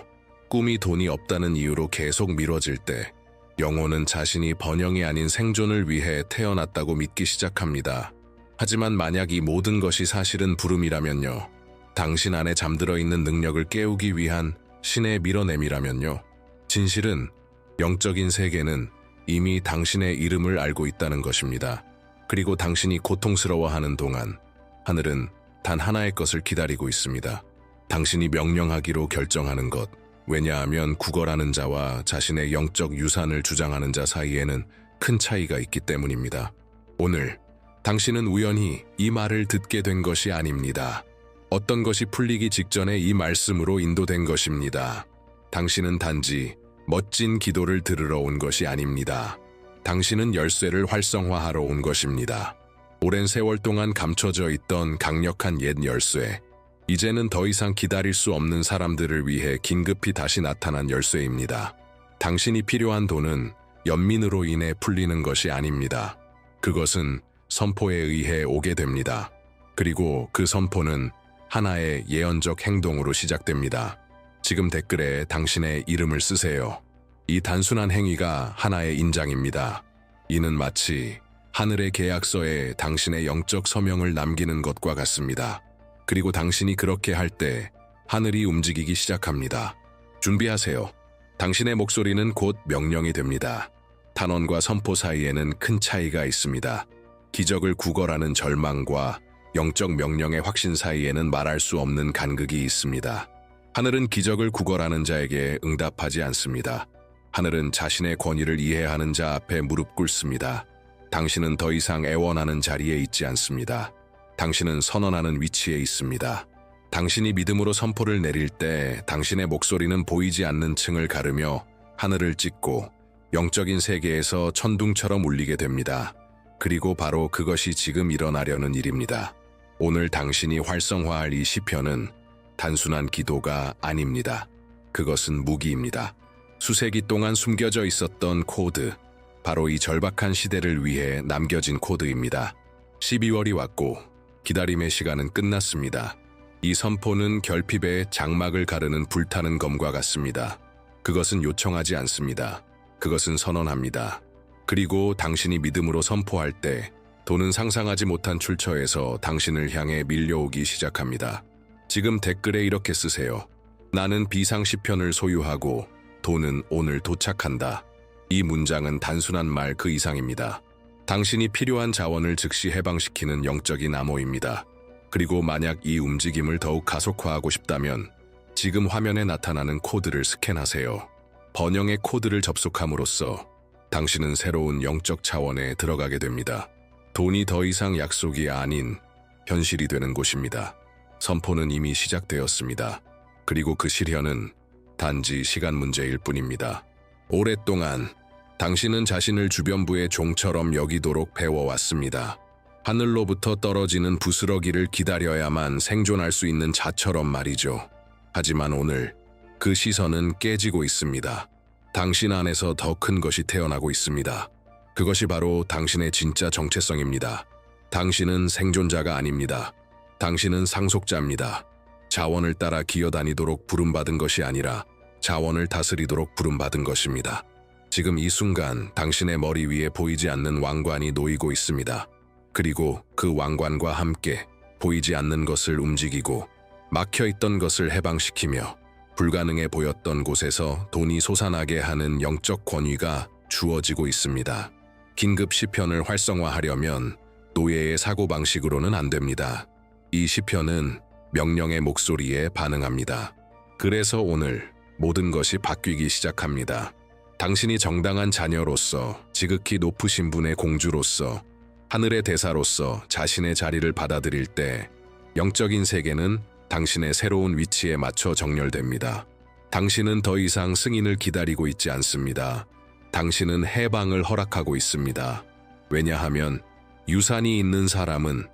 꿈이 돈이 없다는 이유로 계속 미뤄질 때 영혼은 자신이 번영이 아닌 생존을 위해 태어났다고 믿기 시작합니다. 하지만 만약 이 모든 것이 사실은 부름이라면요. 당신 안에 잠들어 있는 능력을 깨우기 위한 신의 밀어냄이라면요. 진실은 영적인 세계는 이미 당신의 이름을 알고 있다는 것입니다. 그리고 당신이 고통스러워하는 동안 하늘은 단 하나의 것을 기다리고 있습니다. 당신이 명령하기로 결정하는 것. 왜냐하면 구걸하는 자와 자신의 영적 유산을 주장하는 자 사이에는 큰 차이가 있기 때문입니다. 오늘 당신은 우연히 이 말을 듣게 된 것이 아닙니다. 어떤 것이 풀리기 직전에 이 말씀으로 인도된 것입니다. 당신은 단지 멋진 기도를 들으러 온 것이 아닙니다. 당신은 열쇠를 활성화하러 온 것입니다. 오랜 세월 동안 감춰져 있던 강력한 옛 열쇠. 이제는 더 이상 기다릴 수 없는 사람들을 위해 긴급히 다시 나타난 열쇠입니다. 당신이 필요한 돈은 연민으로 인해 풀리는 것이 아닙니다. 그것은 선포에 의해 오게 됩니다. 그리고 그 선포는 하나의 예언적 행동으로 시작됩니다. 지금 댓글에 당신의 이름을 쓰세요. 이 단순한 행위가 하나의 인장입니다. 이는 마치 하늘의 계약서에 당신의 영적 서명을 남기는 것과 같습니다. 그리고 당신이 그렇게 할 때 하늘이 움직이기 시작합니다. 준비하세요. 당신의 목소리는 곧 명령이 됩니다. 탄원과 선포 사이에는 큰 차이가 있습니다. 기적을 구걸하는 절망과 영적 명령의 확신 사이에는 말할 수 없는 간극이 있습니다. 하늘은 기적을 구걸하는 자에게 응답하지 않습니다. 하늘은 자신의 권위를 이해하는 자 앞에 무릎 꿇습니다. 당신은 더 이상 애원하는 자리에 있지 않습니다. 당신은 선언하는 위치에 있습니다. 당신이 믿음으로 선포를 내릴 때 당신의 목소리는 보이지 않는 층을 가르며 하늘을 찢고 영적인 세계에서 천둥처럼 울리게 됩니다. 그리고 바로 그것이 지금 일어나려는 일입니다. 오늘 당신이 활성화할 이 시편은 단순한 기도가 아닙니다. 그것은 무기입니다. 수세기 동안 숨겨져 있었던 코드, 바로 이 절박한 시대를 위해 남겨진 코드입니다. 12월이 왔고 기다림의 시간은 끝났습니다. 이 선포는 결핍의 장막을 가르는 불타는 검과 같습니다. 그것은 요청하지 않습니다. 그것은 선언합니다. 그리고 당신이 믿음으로 선포할 때 돈은 상상하지 못한 출처에서 당신을 향해 밀려오기 시작합니다. 지금 댓글에 이렇게 쓰세요. 나는 비상시편을 소유하고 돈은 오늘 도착한다. 이 문장은 단순한 말 그 이상입니다. 당신이 필요한 자원을 즉시 해방시키는 영적인 암호입니다. 그리고 만약 이 움직임을 더욱 가속화하고 싶다면 지금 화면에 나타나는 코드를 스캔하세요. 번영의 코드를 접속함으로써 당신은 새로운 영적 차원에 들어가게 됩니다. 돈이 더 이상 약속이 아닌 현실이 되는 곳입니다. 선포는 이미 시작되었습니다. 그리고 그 실현은 단지 시간 문제일 뿐입니다. 오랫동안 당신은 자신을 주변부의 종처럼 여기도록 배워왔습니다. 하늘로부터 떨어지는 부스러기를 기다려야만 생존할 수 있는 자처럼 말이죠. 하지만 오늘 그 시선은 깨지고 있습니다. 당신 안에서 더 큰 것이 태어나고 있습니다. 그것이 바로 당신의 진짜 정체성입니다. 당신은 생존자가 아닙니다. 당신은 상속자입니다. 자원을 따라 기어다니도록 부름받은 것이 아니라 자원을 다스리도록 부름받은 것입니다. 지금 이 순간 당신의 머리 위에 보이지 않는 왕관이 놓이고 있습니다. 그리고 그 왕관과 함께 보이지 않는 것을 움직이고 막혀있던 것을 해방시키며 불가능해 보였던 곳에서 돈이 솟아나게 하는 영적 권위가 주어지고 있습니다. 긴급 시편을 활성화하려면 노예의 사고방식으로는 안 됩니다. 이 시편은 명령의 목소리에 반응합니다. 그래서 오늘 모든 것이 바뀌기 시작합니다. 당신이 정당한 자녀로서, 지극히 높으신 분의 공주로서, 하늘의 대사로서 자신의 자리를 받아들일 때 영적인 세계는 당신의 새로운 위치에 맞춰 정렬됩니다. 당신은 더 이상 승인을 기다리고 있지 않습니다. 당신은 해방을 허락하고 있습니다. 왜냐하면 유산이 있는 사람은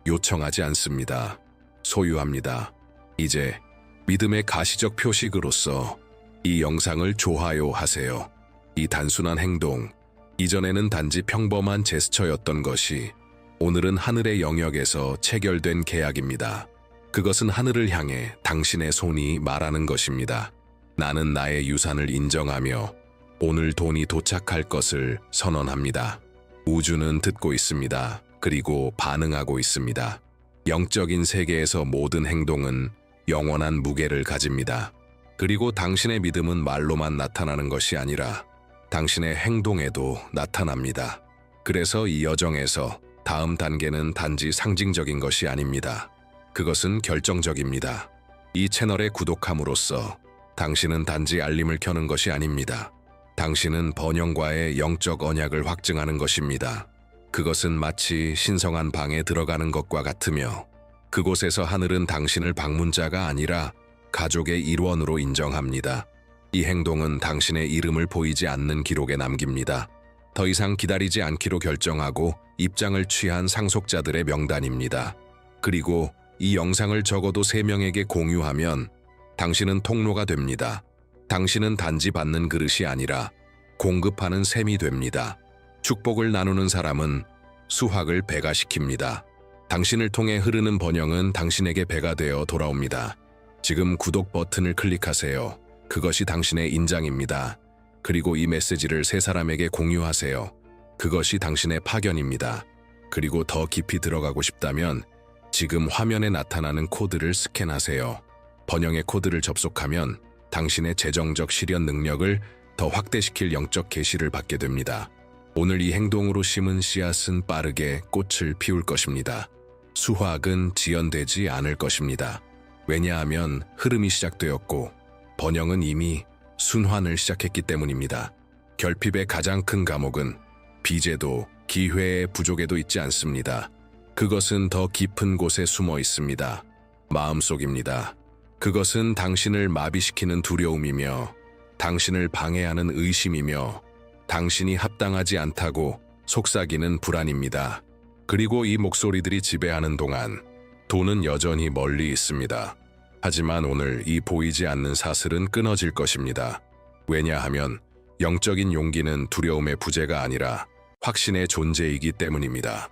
요청하지 않습니다. 소유합니다. 이제 믿음의 가시적 표식으로서 이 영상을 좋아요하세요. 이 단순한 행동, 이전에는 단지 평범한 제스처였던 것이 오늘은 하늘의 영역에서 체결된 계약입니다. 그것은 하늘을 향해 당신의 손이 말하는 것입니다. 나는 나의 유산을 인정하며 오늘 돈이 도착할 것을 선언합니다. 우주는 듣고 있습니다. 그리고 반응하고 있습니다. 영적인 세계에서 모든 행동은 영원한 무게를 가집니다. 그리고 당신의 믿음은 말로만 나타나는 것이 아니라 당신의 행동에도 나타납니다. 그래서 이 여정에서 다음 단계는 단지 상징적인 것이 아닙니다. 그것은 결정적입니다. 이 채널에 구독함으로써 당신은 단지 알림을 켜는 것이 아닙니다. 당신은 번영과의 영적 언약을 확증하는 것입니다. 그것은 마치 신성한 방에 들어가는 것과 같으며 그곳에서 하늘은 당신을 방문자가 아니라 가족의 일원으로 인정합니다. 이 행동은 당신의 이름을 보이지 않는 기록에 남깁니다. 더 이상 기다리지 않기로 결정하고 입장을 취한 상속자들의 명단입니다. 그리고 이 영상을 적어도 3명에게 공유하면 당신은 통로가 됩니다. 당신은 단지 받는 그릇이 아니라 공급하는 셈이 됩니다. 축복을 나누는 사람은 수확을 배가시킵니다. 당신을 통해 흐르는 번영은 당신에게 배가 되어 돌아옵니다. 지금 구독 버튼을 클릭하세요. 그것이 당신의 인장입니다. 그리고 이 메시지를 3사람에게 공유하세요. 그것이 당신의 파견입니다. 그리고 더 깊이 들어가고 싶다면 지금 화면에 나타나는 코드를 스캔하세요. 번영의 코드를 접속하면 당신의 재정적 실현 능력을 더 확대시킬 영적 계시를 받게 됩니다. 오늘 이 행동으로 심은 씨앗은 빠르게 꽃을 피울 것입니다. 수확은 지연되지 않을 것입니다. 왜냐하면 흐름이 시작되었고 번영은 이미 순환을 시작했기 때문입니다. 결핍의 가장 큰 감옥은 비제도, 기회의 부족에도 있지 않습니다. 그것은 더 깊은 곳에 숨어 있습니다. 마음속입니다. 그것은 당신을 마비시키는 두려움이며 당신을 방해하는 의심이며 당신이 합당하지 않다고 속삭이는 불안입니다. 그리고 이 목소리들이 지배하는 동안 돈은 여전히 멀리 있습니다. 하지만 오늘 이 보이지 않는 사슬은 끊어질 것입니다. 왜냐하면 영적인 용기는 두려움의 부재가 아니라 확신의 존재이기 때문입니다.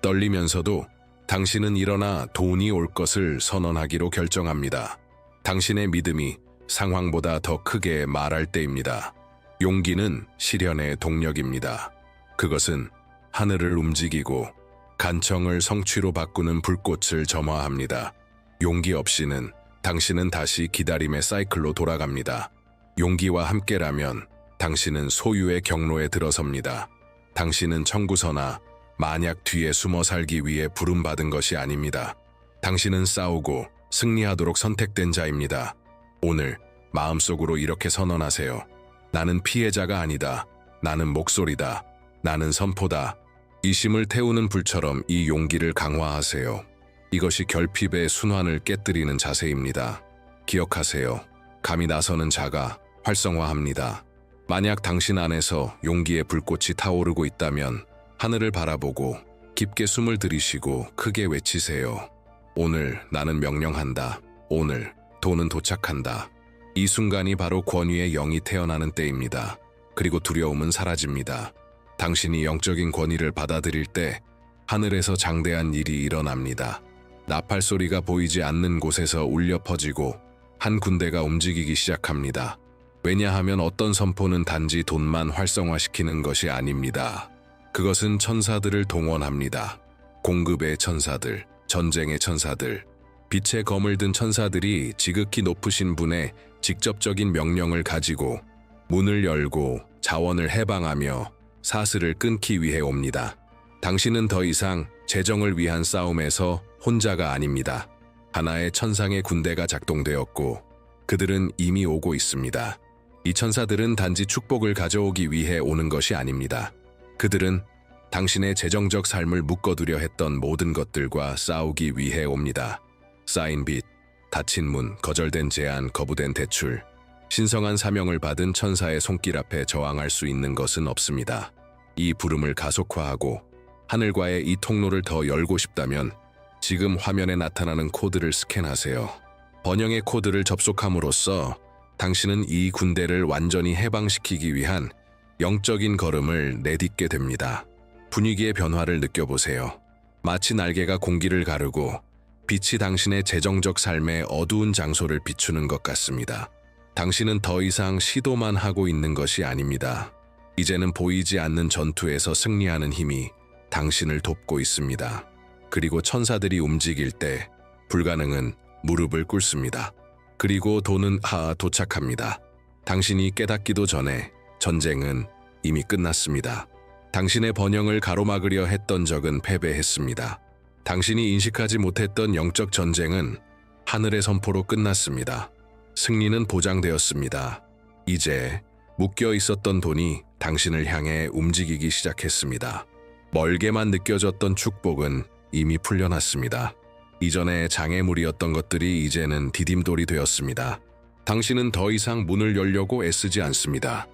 떨리면서도 당신은 일어나 돈이 올 것을 선언하기로 결정합니다. 당신의 믿음이 상황보다 더 크게 말할 때입니다. 용기는 실현의 동력입니다. 그것은 하늘을 움직이고 간청을 성취로 바꾸는 불꽃을 점화합니다. 용기 없이는 당신은 다시 기다림의 사이클로 돌아갑니다. 용기와 함께라면 당신은 소유의 경로에 들어섭니다. 당신은 청구서나 만약 뒤에 숨어 살기 위해 부름받은 것이 아닙니다. 당신은 싸우고 승리하도록 선택된 자입니다. 오늘 마음속으로 이렇게 선언하세요. 나는 피해자가 아니다. 나는 목소리다. 나는 선포다. 이심을 태우는 불처럼 이 용기를 강화하세요. 이것이 결핍의 순환을 깨뜨리는 자세입니다. 기억하세요. 감히 나서는 자가 활성화합니다. 만약 당신 안에서 용기의 불꽃이 타오르고 있다면 하늘을 바라보고 깊게 숨을 들이쉬고 크게 외치세요. 오늘 나는 명령한다. 오늘 돈은 도착한다. 이 순간이 바로 권위의 영이 태어나는 때입니다. 그리고 두려움은 사라집니다. 당신이 영적인 권위를 받아들일 때 하늘에서 장대한 일이 일어납니다. 나팔 소리가 보이지 않는 곳에서 울려 퍼지고 한 군대가 움직이기 시작합니다. 왜냐하면 어떤 선포는 단지 돈만 활성화시키는 것이 아닙니다. 그것은 천사들을 동원합니다. 공급의 천사들, 전쟁의 천사들, 빛의 검을 든 천사들이 지극히 높으신 분의 직접적인 명령을 가지고 문을 열고 자원을 해방하며 사슬을 끊기 위해 옵니다. 당신은 더 이상 재정을 위한 싸움에서 혼자가 아닙니다. 하나의 천상의 군대가 작동되었고 그들은 이미 오고 있습니다. 이 천사들은 단지 축복을 가져오기 위해 오는 것이 아닙니다. 그들은 당신의 재정적 삶을 묶어두려 했던 모든 것들과 싸우기 위해 옵니다. 쌓인 빚, 닫힌 문, 거절된 제안, 거부된 대출, 신성한 사명을 받은 천사의 손길 앞에 저항할 수 있는 것은 없습니다. 이 부름을 가속화하고 하늘과의 이 통로를 더 열고 싶다면 지금 화면에 나타나는 코드를 스캔하세요. 번영의 코드를 접속함으로써 당신은 이 군대를 완전히 해방시키기 위한 영적인 걸음을 내딛게 됩니다. 분위기의 변화를 느껴보세요. 마치 날개가 공기를 가르고 빛이 당신의 재정적 삶의 어두운 장소를 비추는 것 같습니다. 당신은 더 이상 시도만 하고 있는 것이 아닙니다. 이제는 보이지 않는 전투에서 승리하는 힘이 당신을 돕고 있습니다. 그리고 천사들이 움직일 때 불가능은 무릎을 꿇습니다. 그리고 돈은 도착합니다. 당신이 깨닫기도 전에 전쟁은 이미 끝났습니다. 당신의 번영을 가로막으려 했던 적은 패배했습니다. 당신이 인식하지 못했던 영적 전쟁은 하늘의 선포로 끝났습니다. 승리는 보장되었습니다. 이제 묶여 있었던 돈이 당신을 향해 움직이기 시작했습니다. 멀게만 느껴졌던 축복은 이미 풀려났습니다. 이전에 장애물이었던 것들이 이제는 디딤돌이 되었습니다. 당신은 더 이상 문을 열려고 애쓰지 않습니다.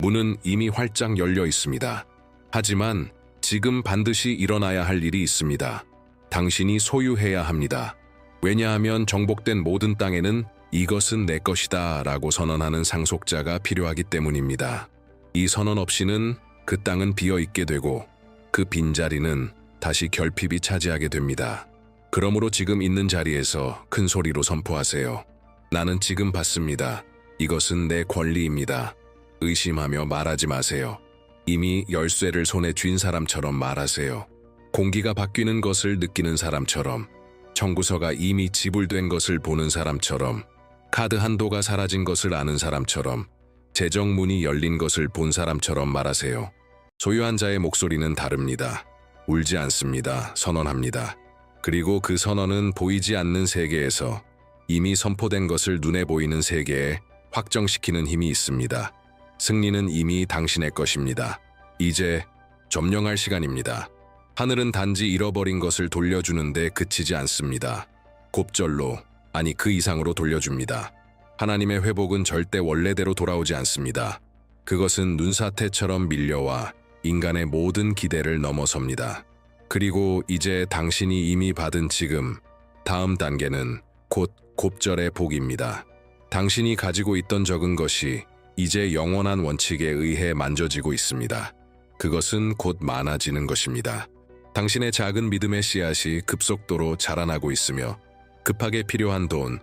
문은 이미 활짝 열려 있습니다. 하지만 지금 반드시 일어나야 할 일이 있습니다. 당신이 소유해야 합니다. 왜냐하면 정복된 모든 땅에는 이것은 내 것이다 라고 선언하는 상속자가 필요하기 때문입니다. 이 선언 없이는 그 땅은 비어있게 되고 그 빈자리는 다시 결핍이 차지하게 됩니다. 그러므로 지금 있는 자리에서 큰 소리로 선포하세요. 나는 지금 받습니다. 이것은 내 권리입니다. 의심하며 말하지 마세요. 이미 열쇠를 손에 쥔 사람처럼 말하세요. 공기가 바뀌는 것을 느끼는 사람처럼, 청구서가 이미 지불된 것을 보는 사람처럼, 카드 한도가 사라진 것을 아는 사람처럼, 재정문이 열린 것을 본 사람처럼 말하세요. 소유한 자의 목소리는 다릅니다. 울지 않습니다. 선언합니다. 그리고 그 선언은 보이지 않는 세계에서 이미 선포된 것을 눈에 보이는 세계에 확정시키는 힘이 있습니다. 승리는 이미 당신의 것입니다. 이제 점령할 시간입니다. 하늘은 단지 잃어버린 것을 돌려주는데 그치지 않습니다. 곱절로, 아니 그 이상으로 돌려줍니다. 하나님의 회복은 절대 원래대로 돌아오지 않습니다. 그것은 눈사태처럼 밀려와 인간의 모든 기대를 넘어섭니다. 그리고 이제 당신이 이미 받은 지금, 다음 단계는 곧 곱절의 복입니다. 당신이 가지고 있던 적은 것이 이제 영원한 원칙에 의해 만져지고 있습니다. 그것은 곧 많아지는 것입니다. 당신의 작은 믿음의 씨앗이 급속도로 자라나고 있으며 급하게 필요한 돈,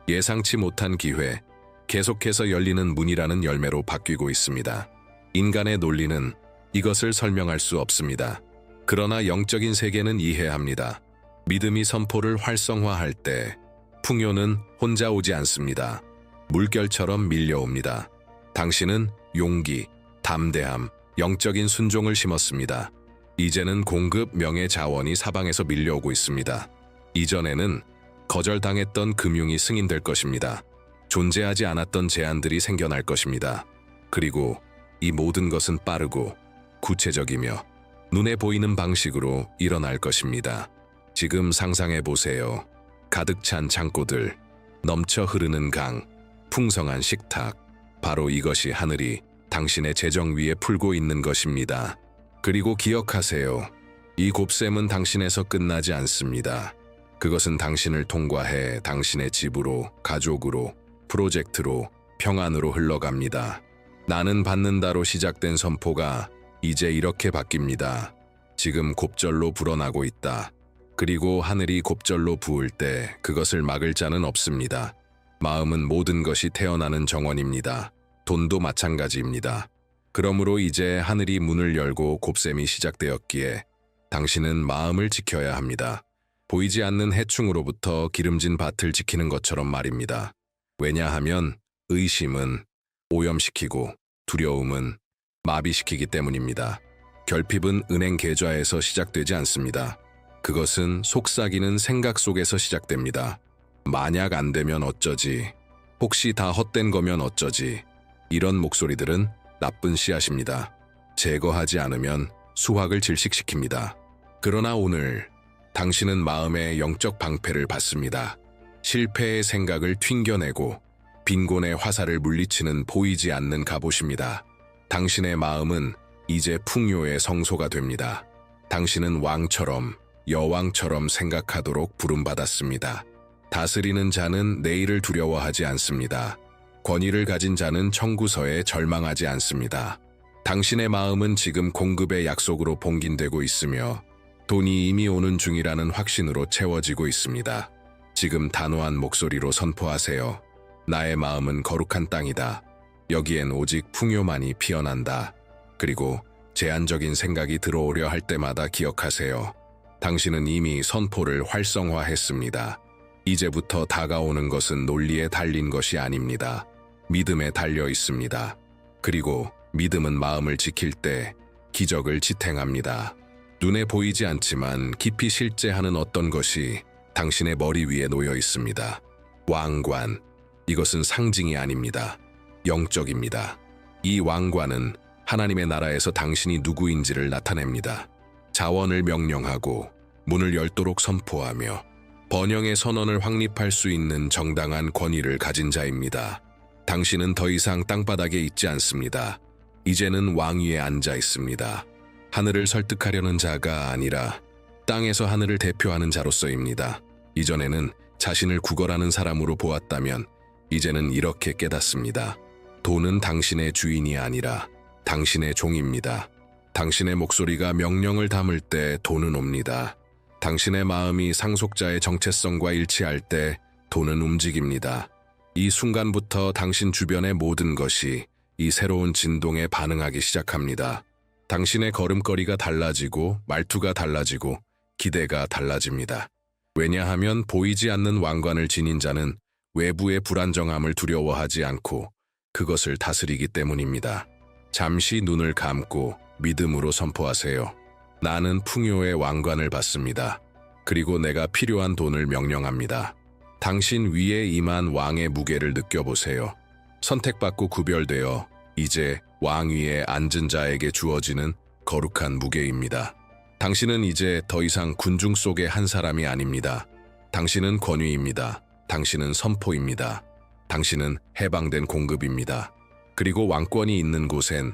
예상치 못한 기회, 계속해서 열리는 문이라는 열매로 바뀌고 있습니다. 인간의 논리는 이것을 설명할 수 없습니다. 그러나 영적인 세계는 이해합니다. 믿음이 선포를 활성화할 때 풍요는 혼자 오지 않습니다. 물결처럼 밀려옵니다. 당신은 용기, 담대함, 영적인 순종을 심었습니다. 이제는 공급 명예 자원이 사방에서 밀려오고 있습니다. 이전에는 거절당했던 금융이 승인될 것입니다. 존재하지 않았던 제안들이 생겨날 것입니다. 그리고 이 모든 것은 빠르고 구체적이며 눈에 보이는 방식으로 일어날 것입니다. 지금 상상해 보세요. 가득 찬 창고들, 넘쳐 흐르는 강, 풍성한 식탁. 바로 이것이 하늘이 당신의 재정 위에 풀고 있는 것입니다. 그리고 기억하세요. 이 곱셈은 당신에서 끝나지 않습니다. 그것은 당신을 통과해 당신의 집으로, 가족으로, 프로젝트로, 평안으로 흘러갑니다. 나는 받는다로 시작된 선포가 이제 이렇게 바뀝니다. 지금 곱절로 불어나고 있다. 그리고 하늘이 곱절로 부을 때 그것을 막을 자는 없습니다. 마음은 모든 것이 태어나는 정원입니다. 돈도 마찬가지입니다. 그러므로 이제 하늘이 문을 열고 곱셈이 시작되었기에 당신은 마음을 지켜야 합니다. 보이지 않는 해충으로부터 기름진 밭을 지키는 것처럼 말입니다. 왜냐하면 의심은 오염시키고 두려움은 마비시키기 때문입니다. 결핍은 은행 계좌에서 시작되지 않습니다. 그것은 속삭이는 생각 속에서 시작됩니다. 만약 안 되면 어쩌지? 혹시 다 헛된 거면 어쩌지? 이런 목소리들은 나쁜 씨앗입니다. 제거하지 않으면 수확을 질식시킵니다. 그러나 오늘 당신은 마음의 영적 방패를 받습니다. 실패의 생각을 튕겨내고 빈곤의 화살을 물리치는 보이지 않는 갑옷입니다. 당신의 마음은 이제 풍요의 성소가 됩니다. 당신은 왕처럼, 여왕처럼 생각하도록 부름받았습니다. 다스리는 자는 내일을 두려워하지 않습니다. 권위를 가진 자는 청구서에 절망하지 않습니다. 당신의 마음은 지금 공급의 약속으로 봉긴되고 있으며 돈이 이미 오는 중이라는 확신으로 채워지고 있습니다. 지금 단호한 목소리로 선포하세요. 나의 마음은 거룩한 땅이다. 여기엔 오직 풍요만이 피어난다. 그리고 제한적인 생각이 들어오려 할 때마다 기억하세요. 당신은 이미 선포를 활성화했습니다. 이제부터 다가오는 것은 논리에 달린 것이 아닙니다. 믿음에 달려 있습니다. 그리고 믿음은 마음을 지킬 때 기적을 지탱합니다. 눈에 보이지 않지만 깊이 실제하는 어떤 것이 당신의 머리 위에 놓여 있습니다. 왕관. 이것은 상징이 아닙니다. 영적입니다. 이 왕관은 하나님의 나라에서 당신이 누구인지를 나타냅니다. 자원을 명령하고 문을 열도록 선포하며 번영의 선언을 확립할 수 있는 정당한 권위를 가진 자입니다. 당신은 더 이상 땅바닥에 있지 않습니다. 이제는 왕위에 앉아 있습니다. 하늘을 설득하려는 자가 아니라 땅에서 하늘을 대표하는 자로서입니다. 이전에는 자신을 구걸하는 사람으로 보았다면 이제는 이렇게 깨닫습니다. 돈은 당신의 주인이 아니라 당신의 종입니다. 당신의 목소리가 명령을 담을 때 돈은 옵니다. 당신의 마음이 상속자의 정체성과 일치할 때 돈은 움직입니다. 이 순간부터 당신 주변의 모든 것이 이 새로운 진동에 반응하기 시작합니다. 당신의 걸음걸이가 달라지고 말투가 달라지고 기대가 달라집니다. 왜냐하면 보이지 않는 왕관을 지닌 자는 외부의 불안정함을 두려워하지 않고 그것을 다스리기 때문입니다. 잠시 눈을 감고 믿음으로 선포하세요. 나는 풍요의 왕관을 받습니다. 그리고 내가 필요한 돈을 명령합니다. 당신 위에 임한 왕의 무게를 느껴보세요. 선택받고 구별되어 이제 왕위에 앉은 자에게 주어지는 거룩한 무게입니다. 당신은 이제 더 이상 군중 속의 한 사람이 아닙니다. 당신은 권위입니다. 당신은 선포입니다. 당신은 해방된 공급입니다. 그리고 왕권이 있는 곳엔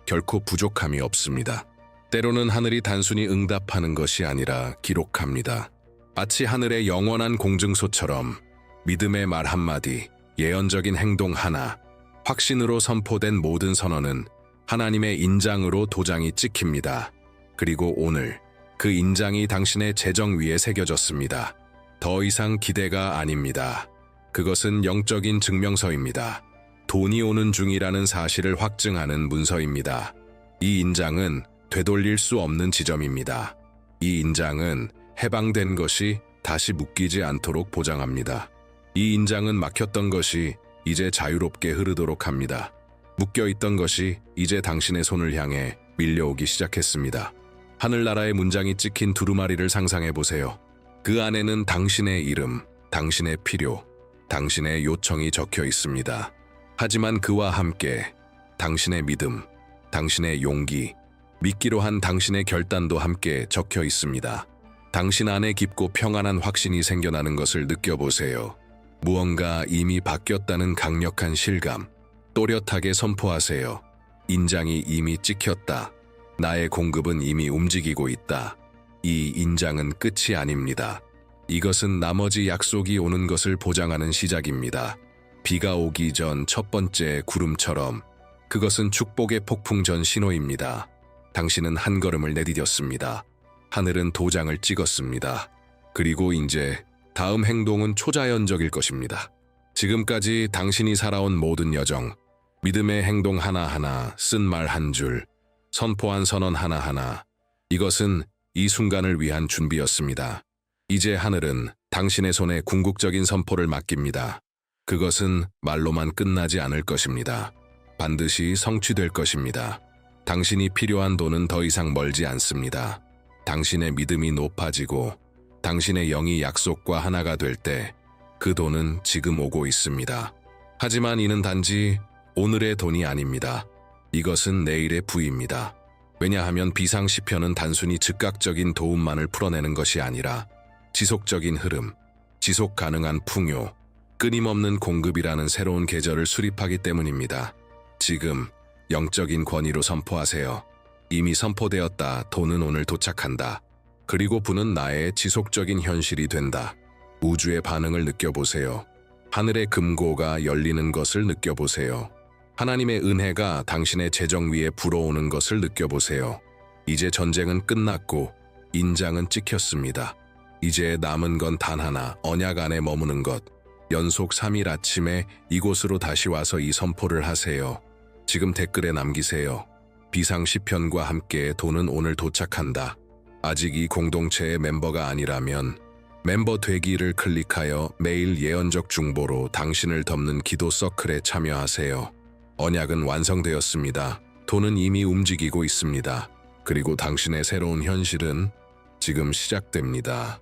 결코 부족함이 없습니다. 때로는 하늘이 단순히 응답하는 것이 아니라 기록합니다. 마치 하늘의 영원한 공증소처럼 믿음의 말 한마디, 예언적인 행동 하나, 확신으로 선포된 모든 선언은 하나님의 인장으로 도장이 찍힙니다. 그리고 오늘 그 인장이 당신의 재정 위에 새겨졌습니다. 더 이상 기대가 아닙니다. 그것은 영적인 증명서입니다. 돈이 오는 중이라는 사실을 확증하는 문서입니다. 이 인장은 되돌릴 수 없는 지점입니다. 이 인장은 해방된 것이 다시 묶이지 않도록 보장합니다. 이 인장은 막혔던 것이 이제 자유롭게 흐르도록 합니다. 묶여있던 것이 이제 당신의 손을 향해 밀려오기 시작했습니다. 하늘나라의 문장이 찍힌 두루마리를 상상해 보세요. 그 안에는 당신의 이름, 당신의 필요, 당신의 요청이 적혀 있습니다. 하지만 그와 함께 당신의 믿음, 당신의 용기, 믿기로 한 당신의 결단도 함께 적혀 있습니다. 당신 안에 깊고 평안한 확신이 생겨나는 것을 느껴보세요. 무언가 이미 바뀌었다는 강력한 실감, 또렷하게 선포하세요. 인장이 이미 찍혔다. 나의 공급은 이미 움직이고 있다. 이 인장은 끝이 아닙니다. 이것은 나머지 약속이 오는 것을 보장하는 시작입니다. 비가 오기 전 첫 번째 구름처럼 그것은 축복의 폭풍 전 신호입니다. 당신은 한 걸음을 내디뎠습니다. 하늘은 도장을 찍었습니다. 그리고 이제 다음 행동은 초자연적일 것입니다. 지금까지 당신이 살아온 모든 여정, 믿음의 행동 하나하나, 쓴 말 한 줄, 선포한 선언 하나하나, 이것은 이 순간을 위한 준비였습니다. 이제 하늘은 당신의 손에 궁극적인 선포를 맡깁니다. 그것은 말로만 끝나지 않을 것입니다. 반드시 성취될 것입니다. 당신이 필요한 돈은 더 이상 멀지 않습니다. 당신의 믿음이 높아지고 당신의 영이 약속과 하나가 될 때 그 돈은 지금 오고 있습니다. 하지만 이는 단지 오늘의 돈이 아닙니다. 이것은 내일의 부입니다. 왜냐하면 비상시편은 단순히 즉각적인 도움만을 풀어내는 것이 아니라 지속적인 흐름, 지속 가능한 풍요, 끊임없는 공급이라는 새로운 계절을 수립하기 때문입니다. 지금 영적인 권위로 선포하세요. 이미 선포되었다. 돈은 오늘 도착한다. 그리고 부는 나의 지속적인 현실이 된다. 우주의 반응을 느껴보세요. 하늘의 금고가 열리는 것을 느껴보세요. 하나님의 은혜가 당신의 재정 위에 불어오는 것을 느껴보세요. 이제 전쟁은 끝났고 인장은 찍혔습니다. 이제 남은 건 단 하나, 언약 안에 머무는 것. 연속 3일 아침에 이곳으로 다시 와서 이 선포를 하세요. 지금 댓글에 남기세요. 비상시편과 함께 돈은 오늘 도착한다. 아직 이 공동체의 멤버가 아니라면 멤버 되기를 클릭하여 매일 예언적 중보로 당신을 덮는 기도 서클에 참여하세요. 언약은 완성되었습니다. 돈은 이미 움직이고 있습니다. 그리고 당신의 새로운 현실은 지금 시작됩니다.